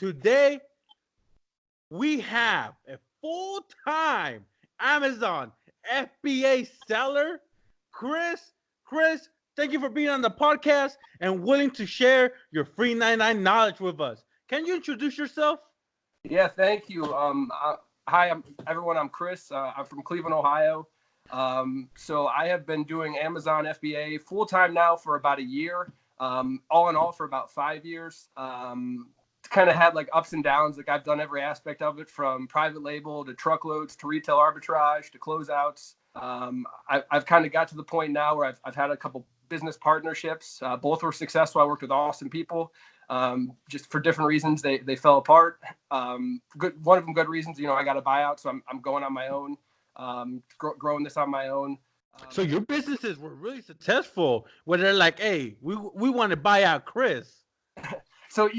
Today, we have a full-time Amazon FBA seller, Chris. Chris, thank you for being on the podcast and willing to share your free 99 knowledge with us. Can you introduce yourself? Yeah, thank you. Hi, everyone. I'm Chris. I'm from Cleveland, Ohio. So I have been doing Amazon FBA full time now for about a year. All in all, for about 5 years. Kind of had like ups and downs. Like I've done every aspect of it, from private label to truckloads to retail arbitrage to closeouts. I've kind of got to the point now where I've had a couple business partnerships. Both were successful. I worked with awesome people. Just for different reasons, they fell apart. Good, one of them good reasons. I got a buyout, so I'm going on my own, growing this on my own. So your businesses were really successful, where they're like, hey, we want to buy out Chris. So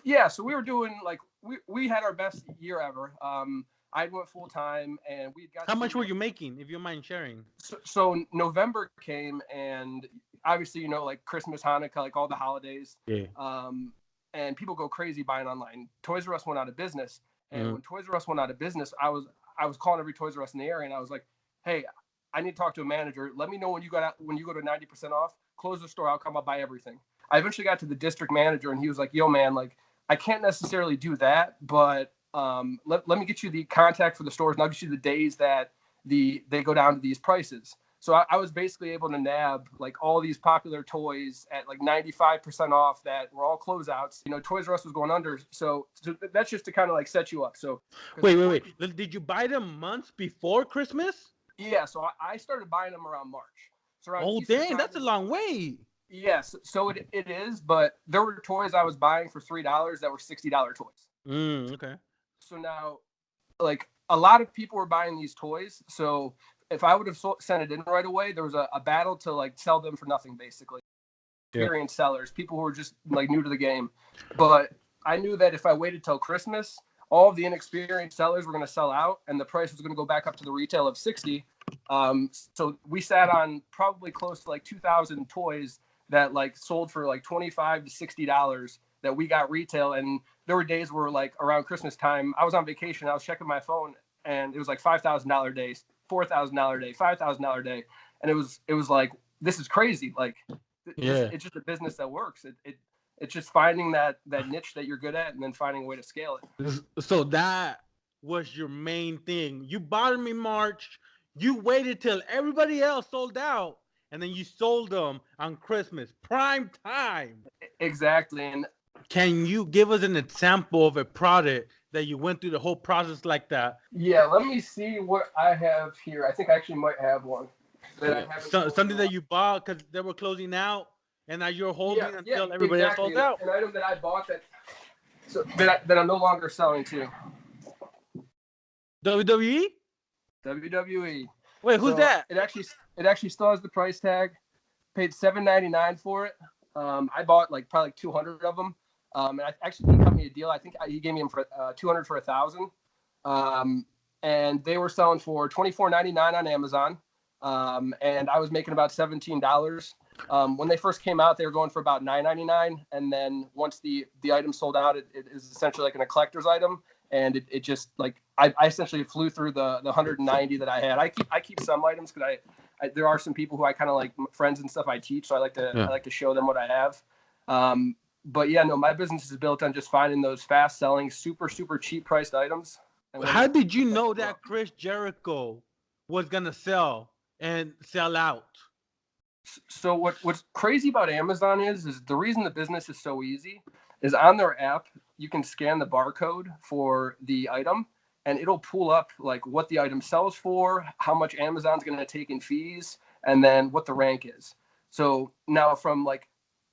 yeah, so we were doing like we had our best year ever. I went full time, and we got. How much were you making, if you don't mind sharing? So November came, and obviously like Christmas, Hanukkah, like all the holidays. Yeah. And people go crazy buying online. Toys R Us went out of business, and when Toys R Us went out of business, I was calling every Toys R Us in the area, and I was like, hey, I need to talk to a manager. Let me know when you go to 90% off. Close the store. I'll come. I'll buy everything. I eventually got to the district manager, and he was like, yo, man, like I can't necessarily do that, but let me get you the contact for the stores, and I'll get you the days that they go down to these prices. So I was basically able to nab like all these popular toys at like 95% off that were all closeouts. Toys R Us was going under. So that's just to kind of like set you up. So wait. Did you buy them months before Christmas? Yeah. So I started buying them around March. So around Easter dang, that's a long way. Yes. So it is. But there were toys I was buying for $3 that were $60 toys. Okay. So now, like a lot of people were buying these toys. So if I would have sent it in right away, there was a battle to like sell them for nothing, basically. Experienced sellers, people who were just like new to the game. But I knew that if I waited till Christmas, all of the inexperienced sellers were going to sell out, and the price was going to go back up to the retail of 60. So we sat on probably close to like 2,000 toys that like sold for like $25 to $60 that we got retail. And there were days where like around Christmas time, I was on vacation, I was checking my phone, and it was like $5,000 days. $4,000 day, $5,000 day, and it was like, this is crazy. Like, it's just a business that works. It's just finding that niche that you're good at, and then finding a way to scale it. So that was your main thing. You bought them in March. You waited till everybody else sold out, and then you sold them on Christmas, prime time. Exactly. And can you give us an example of a product that you went through the whole process like that? Yeah, let me see what I have here. I think I actually might have one. Something that you bought because they were closing out, and now you're holding until everybody else sold out. An item that I bought that I'm no longer selling to. WWE? WWE. Wait, who's that? It actually still has the price tag. Paid $7.99 for it. I bought like probably 200 of them. And I actually didn't cut me a deal. I think he gave me them for 200 for 1,000. And they were selling for $24.99 on Amazon. And I was making about $17. When they first came out, they were going for about $9.99. And then once the item sold out, it is essentially like a collector's item. And it just like, I essentially flew through the 190 that I had. I keep some items because there are some people who I kind of like, friends and stuff I teach. So I like to show them what I have. But yeah, no, my business is built on just finding those fast selling, super, super cheap priced items. How did you know that Chris Jericho was going to sell and sell out? So what's crazy about Amazon is the reason the business is so easy is on their app, you can scan the barcode for the item and it'll pull up like what the item sells for, how much Amazon's going to take in fees, and then what the rank is. So now from like,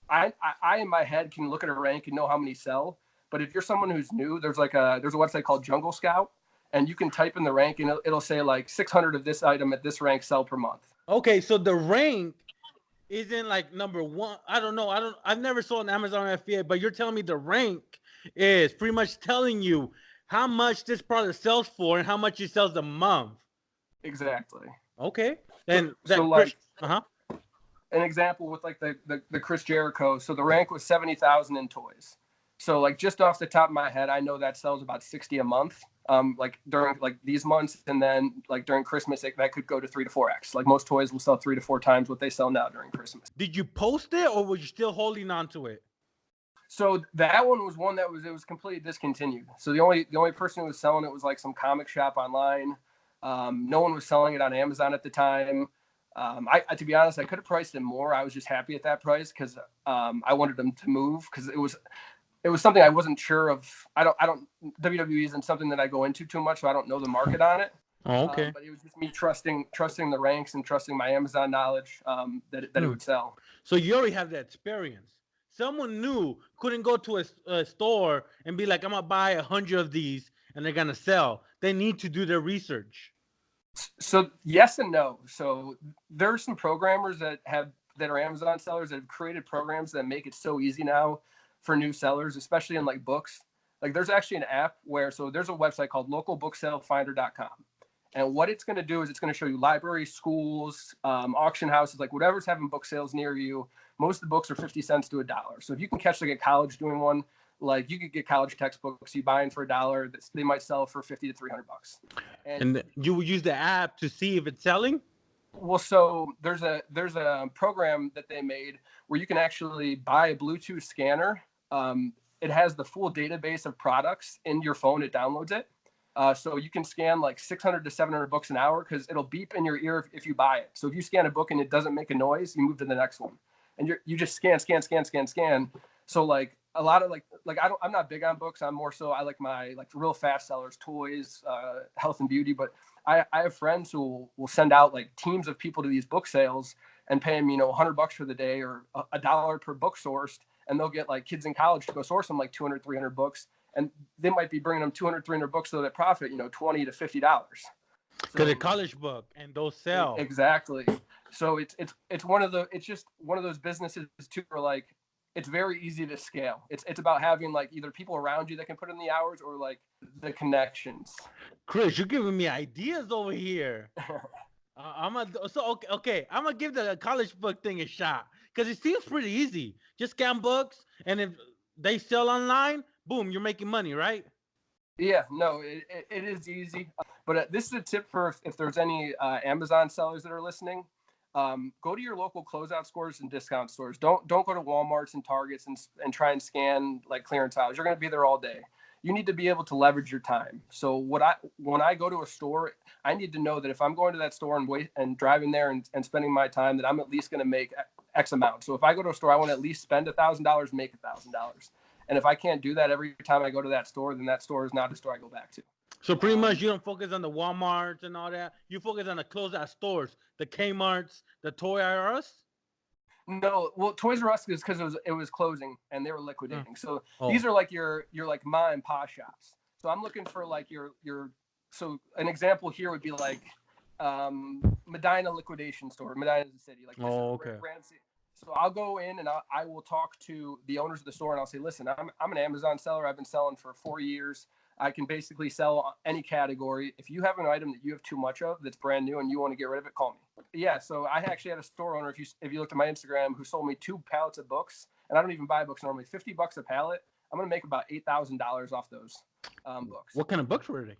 I in my head can look at a rank and know how many sell. But if you're someone who's new, there's a website called Jungle Scout, and you can type in the rank and it'll say like 600 of this item at this rank sell per month. Okay, so the rank isn't like number one. I don't know. I've never sold an Amazon FBA, but you're telling me the rank is pretty much telling you how much this product sells for and how much it sells a month. Exactly. Okay. And an example with like the Chris Jericho. So the rank was 70,000 in toys. So like just off the top of my head, I know that sells about 60 a month. Like during like these months, and then like during Christmas, that could go to 3 to 4x. Like most toys will sell 3 to 4 times what they sell now during Christmas. Did you post it, or were you still holding on to it? So that one was one that was completely discontinued. So the only person who was selling it was like some comic shop online. No one was selling it on Amazon at the time. I to be honest, I could have priced it more. I was just happy at that price because I wanted them to move because it was something I wasn't sure of. I don't WWE isn't something that I go into too much, so I don't know the market on it. Oh, okay. But it was just me trusting the ranks and trusting my Amazon knowledge that it would sell. So you already have that experience. Someone new couldn't go to a store and be like, I'm gonna buy 100 of these and they're gonna sell. They need to do their research. So yes and no. So there's some programmers that are Amazon sellers that have created programs that make it so easy now for new sellers, especially in like books. Like there's actually an app where, so there's a website called localbooksalefinder.com. And what it's going to do is it's going to show you libraries, schools, auction houses, like whatever's having book sales near you. Most of the books are 50 cents to $1. So if you can catch like a college doing one, like you could get college textbooks you buy in for $1, they might sell for 50 to 300 bucks. And you would use the app to see if it's selling? Well, so there's a program that they made where you can actually buy a Bluetooth scanner. It has the full database of products in your phone. It downloads it. So you can scan like 600 to 700 books an hour because it'll beep in your ear if you buy it. So if you scan a book and it doesn't make a noise, you move to the next one. And you just scan. So like a lot of I'm not big on books. I'm more so I like my like real fast sellers, toys, health and beauty. But I have friends who will send out like teams of people to these book sales and pay them, $100 for the day or $1 per book sourced. And they'll get like kids in college to go source them like 200, 300 books. And they might be bringing them 200, 300 books so that profit, $20 to $50. Because a college book and those sell. Exactly. So it's just one of those businesses too, where like it's very easy to scale. It's about having like either people around you that can put in the hours or like the connections. Chris, you're giving me ideas over here. I'm gonna give the college book thing a shot because it seems pretty easy. Just scan books, and if they sell online, boom, you're making money, right? Yeah, no, it is easy. But this is a tip for if there's any Amazon sellers that are listening. Go to your local closeout stores and discount stores. Don't go to Walmarts and Targets and try and scan like clearance aisles. You're going to be there all day. You need to be able to leverage your time. So when I go to a store, I need to know that if I'm going to that store and driving there and spending my time, that I'm at least going to make X amount. So if I go to a store, I want to at least spend $1,000, make $1,000. And if I can't do that every time I go to that store, then that store is not a store I go back to. So pretty much you don't focus on the Walmarts and all that. You focus on the closeout stores, the Kmarts, the Toys R Us. No, well, Toys R Us is because it was closing and they were liquidating. So these are like your like ma and pa shops. So I'm looking for like your. So an example here would be like Medina liquidation store. Medina is a city. Like okay. So I'll go in and I will talk to the owners of the store and I'll say, listen, I'm an Amazon seller. I've been selling for 4 years. I can basically sell any category. If you have an item that you have too much of that's brand new and you want to get rid of it, call me. Yeah, so I actually had a store owner, if you looked at my Instagram, who sold me 2 pallets of books, and I don't even buy books normally. $50 a pallet. I'm gonna make about $8,000 off those books. What kind of books were they?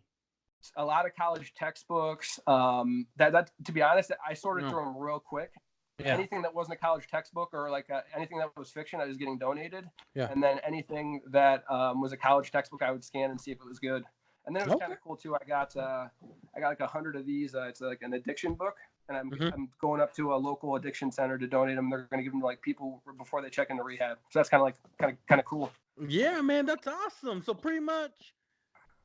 A lot of college textbooks. That to be honest, I sorted through them real quick. Yeah. Anything that wasn't a college textbook or like anything that was fiction, I was getting donated. Yeah. And then anything that was a college textbook, I would scan and see if it was good. And then it was kind of cool too. I got like 100 of these. It's like an addiction book, and I'm going up to a local addiction center to donate them. They're going to give them to like people before they check into rehab. So that's kind of cool. Yeah, man, that's awesome. So pretty much,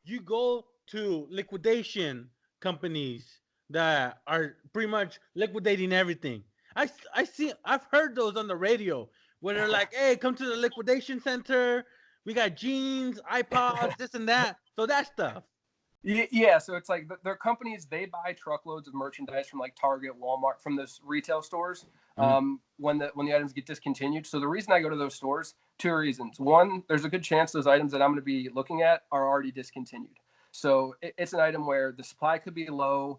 you go to liquidation companies that are pretty much liquidating everything. I've heard those on the radio where they're like, hey, come to the liquidation center. We got jeans, iPods, this and that. So that stuff. Yeah. So it's like their companies, they buy truckloads of merchandise from like Target, Walmart, from those retail stores when the items get discontinued. So the reason I go to those stores, 2 reasons. One, there's a good chance those items that I'm going to be looking at are already discontinued. So it's an item where the supply could be low.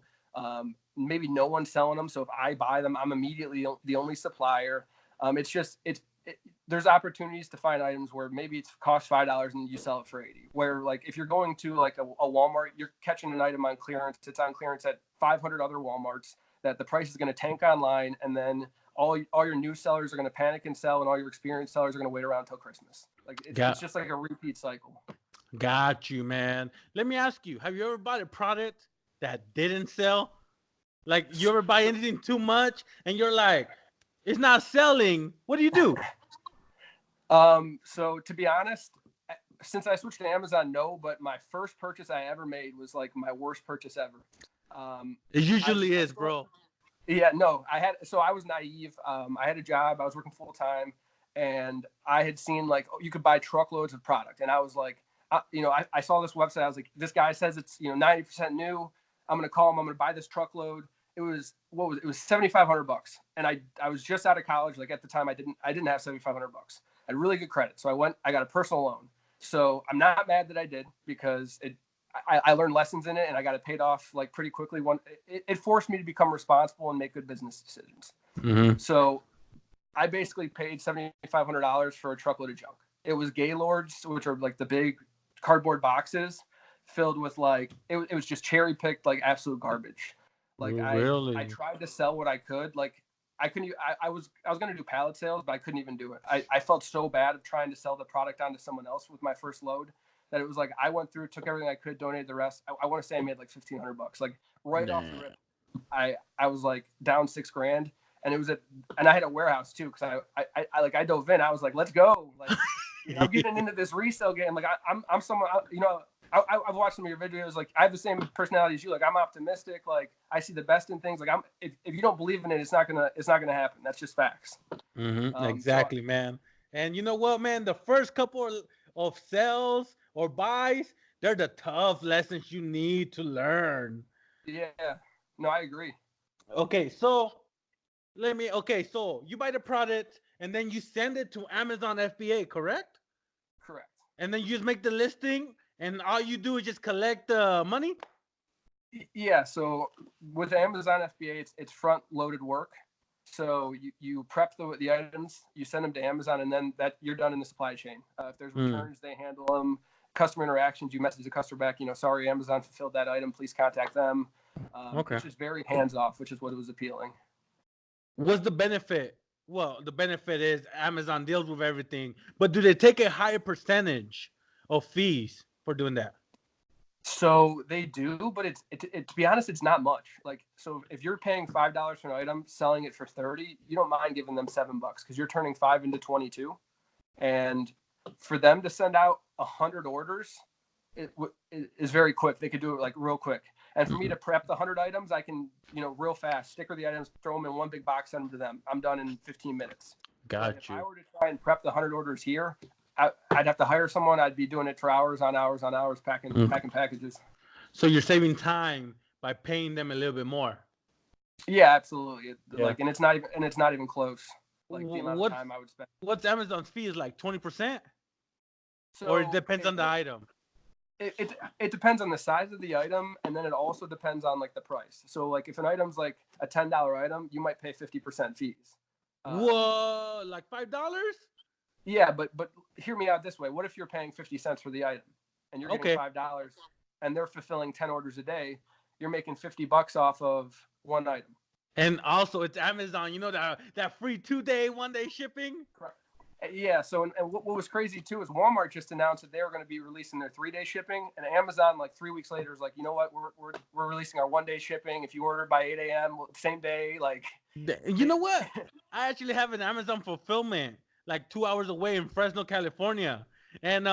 Maybe no one's selling them. So if I buy them, I'm immediately the only supplier. It's there's opportunities to find items where maybe it's costs $5 and you sell it for 80. Where like if you're going to like a Walmart, you're catching an item on clearance. It's on clearance at 500 other Walmarts that the price is going to tank online, and then all your new sellers are going to panic and sell, and all your experienced sellers are going to wait around until Christmas. Like it's just like a repeat cycle. Got you, man. Let me ask you: have you ever bought a product that didn't sell? Like you ever buy anything too much and you're like, it's not selling? What do you do? So to be honest, since I switched to Amazon, no, but my first purchase I ever made was like my worst purchase ever. It usually is, bro. Yeah, no, I was naive. I had a job, I was working full time, and I had seen like, you could buy truckloads of product. And I was like, I saw this website. I was like, this guy says it's, 90% new. I'm going to call him. I'm going to buy this truckload. It was $7,500. And I was just out of college. Like at the time I didn't have $7,500. I had really good credit. So I got a personal loan. So I'm not mad that I did, because I learned lessons in it, and I got it paid off like pretty quickly. It forced me to become responsible and make good business decisions. Mm-hmm. So I basically paid $7,500 for a truckload of junk. It was Gaylords, which are like the big cardboard boxes filled with like, it was just cherry picked, like absolute garbage. Like really? I tried to sell what I could. Like I couldn't, I was going to do pallet sales, but I couldn't even do it. I felt so bad of trying to sell the product onto someone else with my first load, that it was like, I went through, took everything I could, donated the rest. I want to say I made like $1,500, like right off the rip. I was like down $6,000, and and I had a warehouse too. Cause I dove in, I was like, let's go. Like, I'm getting into this resale game. Like I'm someone, I've watched some of your videos. Like I have the same personality as you. Like I'm optimistic. Like I see the best in things. Like if you don't believe in it, it's not gonna happen. That's just facts. Mm-hmm. Exactly, man. And you know what, man? The first couple of sales or buys, they're the tough lessons you need to learn. Yeah. No, I agree. Okay, so so you buy the product and then you send it to Amazon FBA, correct? Correct. And then you just make the listing, and all you do is just collect the money? Yeah. So with Amazon FBA, it's front loaded work. So you prep the items, you send them to Amazon, and then that you're done in the supply chain. If there's returns, they handle them. Customer interactions, you message the customer back, sorry, Amazon fulfilled that item, please contact them. Okay. It's just very hands off, which is what was appealing. What's the benefit? Well, the benefit is Amazon deals with everything, but do they take a higher percentage of fees for doing that? So they do, but it to be honest, it's not much. Like, so if you're paying $5 for an item, selling it for 30, you don't mind giving them $7 because you're turning 5 into 22. And for them to send out 100 orders, it is very quick. They could do it like real quick. And for me to prep the 100 items, I can, real fast, sticker the items, throw them in one big box, send them to them. I'm done in 15 minutes. Got If you. I were to try and prep the 100 orders here, I'd have to hire someone. I'd be doing it for hours on hours on hours, packing packages. So you're saving time by paying them a little bit more. Yeah, absolutely. Yeah. Like, and it's not even close. Like the amount of time I would spend. What's Amazon's fee? Is like 20%? So, or it depends on the item? It depends on the size of the item, and then it also depends on like the price. So like if an item's like a $10 item, you might pay 50% fees. Whoa, like $5? Yeah, but hear me out this way. What if you're paying 50 cents for the item, and you're getting $5, and they're fulfilling 10 orders a day? You're making $50 off of one item. And also, it's Amazon. You know that free 2-day, 1-day shipping. Correct. Yeah. So, and what was crazy too is Walmart just announced that they were going to be releasing their 3-day shipping, and Amazon like 3 weeks later is like, you know what, we're releasing our 1-day shipping. If you order by 8 a.m. same day, like. You know what? I actually have an Amazon fulfillment like 2 hours away in Fresno, California, and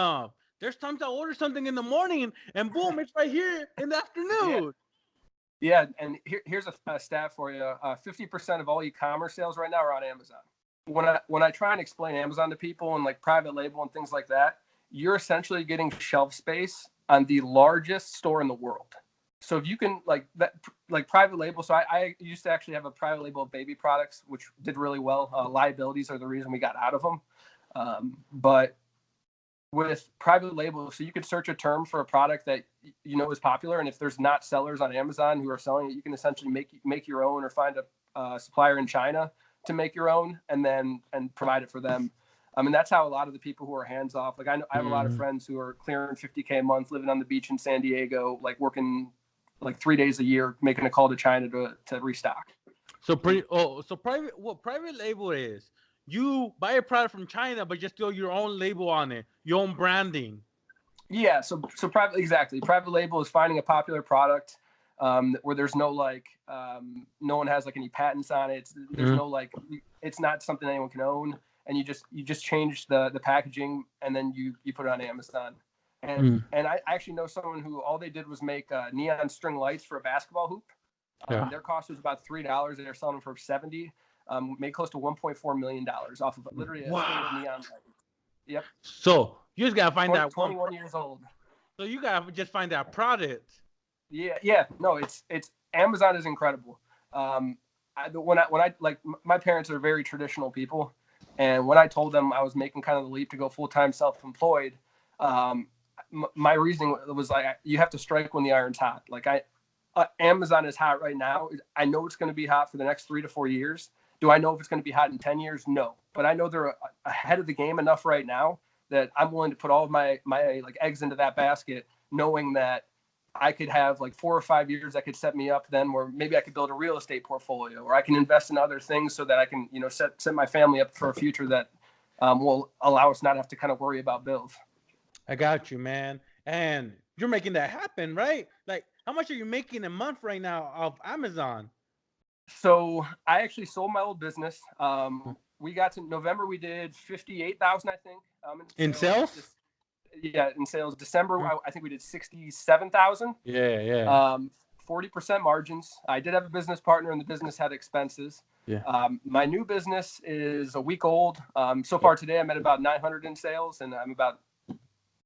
there's times I order something in the morning, and boom, it's right here in the afternoon. Yeah, and here's a stat for you. 50% of all e-commerce sales right now are on Amazon. When I try and explain Amazon to people and like private label and things like that, you're essentially getting shelf space on the largest store in the world. So if you can like private label. So I used to actually have a private label of baby products, which did really well. Liabilities are the reason we got out of them. But with private label, so you could search a term for a product that is popular, and if there's not sellers on Amazon who are selling it, you can essentially make your own, or find a supplier in China to make your own, and provide it for them. I mean, that's how a lot of the people who are hands off, like I know I have a lot of friends who are clearing $50K a month, living on the beach in San Diego, like working like 3 days a year, making a call to China to restock. So private label is you buy a product from China, but just throw your own label on it, your own branding. Yeah, so private label is finding a popular product where there's no like no one has like any patents on it. There's no like it's not something anyone can own, and you just change the packaging and then you put it on Amazon. And I actually know someone who all they did was make neon string lights for a basketball hoop. Their cost was about $3. They're selling them for $70. Made close to $1.4 million off of literally a string of neon light. Yep. So you just gotta find that 21 years old. So you gotta just find that product. Yeah. No, it's Amazon is incredible. When I like my parents are very traditional people, and when I told them I was making kind of the leap to go full-time self-employed, my reasoning was like, you have to strike when the iron's hot. Like Amazon is hot right now. I know it's going to be hot for the next 3 to 4 years. Do I know if it's going to be hot in 10 years? No, but I know they're ahead of the game enough right now that I'm willing to put all of my like eggs into that basket, knowing that I could have like 4 or 5 years that could set me up then where maybe I could build a real estate portfolio, or I can invest in other things so that I can, set my family up for a future that will allow us not have to kind of worry about bills. I got you, man. And you're making that happen, right? Like, how much are you making a month right now of Amazon? So I actually sold my old business. We got to November, we did 58,000, I think. In sales? Yeah, in sales. December, I think we did 67,000. Yeah. 40% margins. I did have a business partner, and the business had expenses. Yeah. My new business is a week old. So far today, I'm at about 900 in sales, and I'm about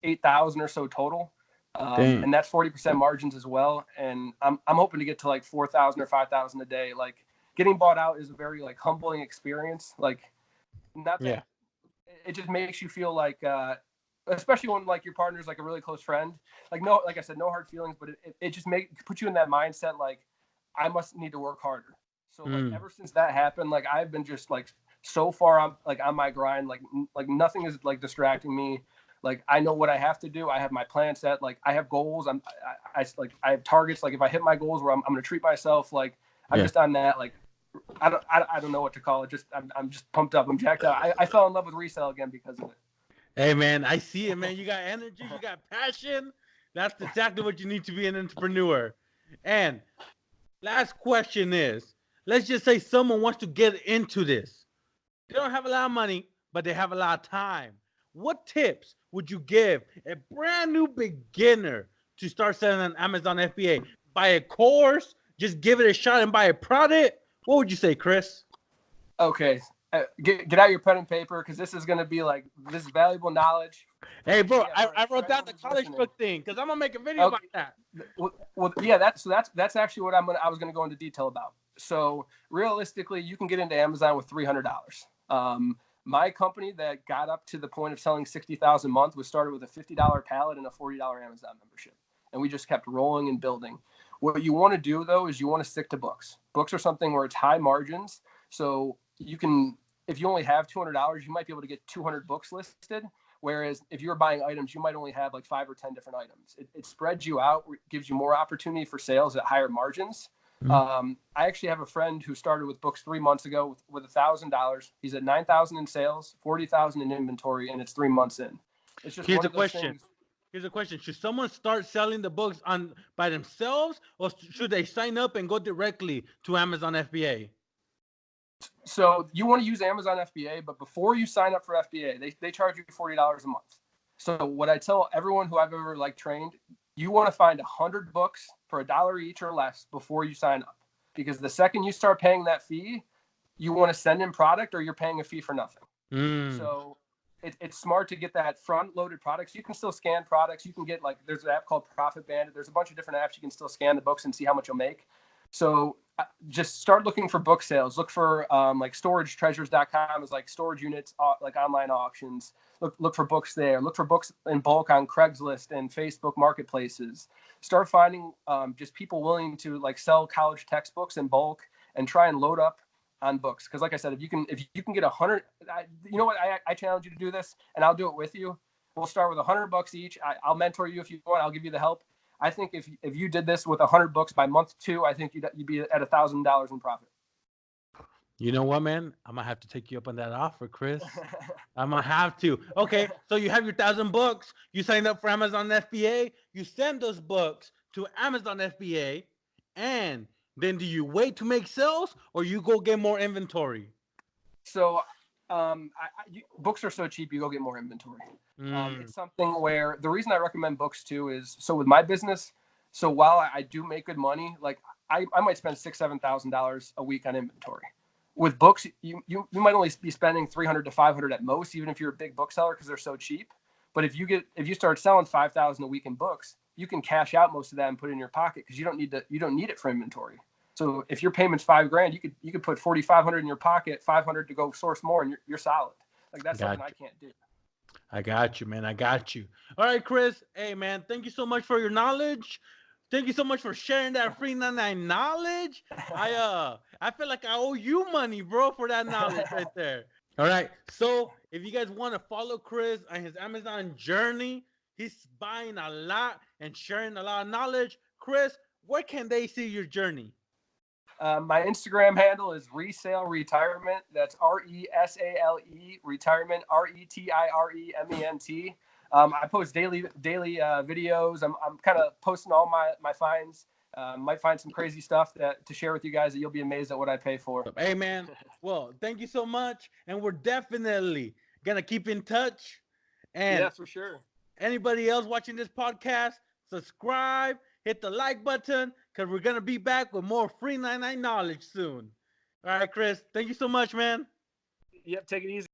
8,000 or so total. And that's 40% margins as well. And I'm hoping to get to like 4,000 or 5,000 a day. Like getting bought out is a very like humbling experience. Like it just makes you feel like, especially when like your partner's like a really close friend, like I said, no hard feelings, but it just puts you in that mindset. Like I must need to work harder. So like ever since that happened, like I've been just like so far on my grind, like nothing is like distracting me. Like I know what I have to do. I have my plan set. Like I have goals. I have targets. Like if I hit my goals, where I'm going to treat myself. Like I'm just on that. Like I don't know what to call it. Just I'm just pumped up. I'm jacked up. I fell in love with resale again because of it. Hey man, I see it, man. You got energy. You got passion. That's exactly what you need to be an entrepreneur. And last question is, let's just say someone wants to get into this. They don't have a lot of money, but they have a lot of time. What tips would you give a brand new beginner to start selling on Amazon FBA? Buy a course, just give it a shot and buy a product? What would you say, Chris? Okay. Get out your pen and paper, because this is going to be like this valuable knowledge. Hey, bro, I wrote down the college book thing because I'm going to make a video about that. Well, yeah, that's actually what I was going to go into detail about. So realistically, you can get into Amazon with $300. My company that got up to the point of selling 60,000 a month was started with a $50 pallet and a $40 Amazon membership. And we just kept rolling and building. What you want to do, though, is you want to stick to books. Books are something where it's high margins. So you can, if you only have $200, you might be able to get 200 books listed. Whereas if you're buying items, you might only have like 5 or 10 different items. It spreads you out, gives you more opportunity for sales at higher margins. I actually have a friend who started with books 3 months ago with $1,000. He's at 9,000 in sales, 40,000 in inventory, and it's 3 months in. It's just Here's a question. Should someone start selling the books by themselves, or should they sign up and go directly to Amazon FBA? So you want to use Amazon FBA, but before you sign up for FBA, they charge you $40 a month. So what I tell everyone who I've ever like trained, you want to find 100 books for $1 each or less before you sign up, because the second you start paying that fee, you want to send in product or you're paying a fee for nothing. So it's smart to get that front loaded products. You can still scan products. You can get like, there's an app called Profit Bandit. There's a bunch of different apps. You can still scan the books and see how much you'll make. So just start looking for book sales. Look for like storagetreasures.com is like storage units, like online auctions. Look for books there. Look for books in bulk on Craigslist and Facebook marketplaces. Start finding just people willing to like sell college textbooks in bulk and try and load up on books. Because like I said, if you can get 100, you know what? I challenge you to do this, and I'll do it with you. We'll start with $100 each. I'll mentor you if you want. I'll give you the help. I think if you did this with 100 books by month 2, I think you'd be at $1,000 in profit. You know what, man? I'm gonna have to take you up on that offer, Chris. I'm gonna have to. Okay, so you have your 1,000 books. You signed up for Amazon FBA. You send those books to Amazon FBA, and then do you wait to make sales, or you go get more inventory? So, books are so cheap, you go get more inventory. It's something where the reason I recommend books too is, so with my business, so while I do make good money, like I might spend $6,000-$7,000 a week on inventory. With books, you might only be spending $300 to $500 at most, even if you're a big bookseller, because they're so cheap. But if you start selling 5,000 a week in books, you can cash out most of that and put it in your pocket, because you don't need it for inventory. So if your payment's $5,000, you could put 4,500 in your pocket, 500 to go source more, and you're solid. Like that's something I can't do. I got you, man. I got you. All right, Chris. Hey, man. Thank you so much for your knowledge. Thank you so much for sharing that free 99 knowledge. I feel like I owe you money, bro, for that knowledge right there. All right. So if you guys want to follow Chris on his Amazon journey, he's buying a lot and sharing a lot of knowledge. Chris, where can they see your journey? My Instagram handle is Resale Retirement. That's RESALE Retirement, RETIREMENT. I post daily videos. I'm kind of posting all my finds. Might find some crazy stuff to share with you guys that you'll be amazed at what I pay for. Hey, man. Well, thank you so much. And we're definitely going to keep in touch. And yeah, for sure. Anybody else watching this podcast, subscribe, hit the like button, because we're going to be back with more free 99 knowledge soon. All right, Chris. Thank you so much, man. Yep, take it easy.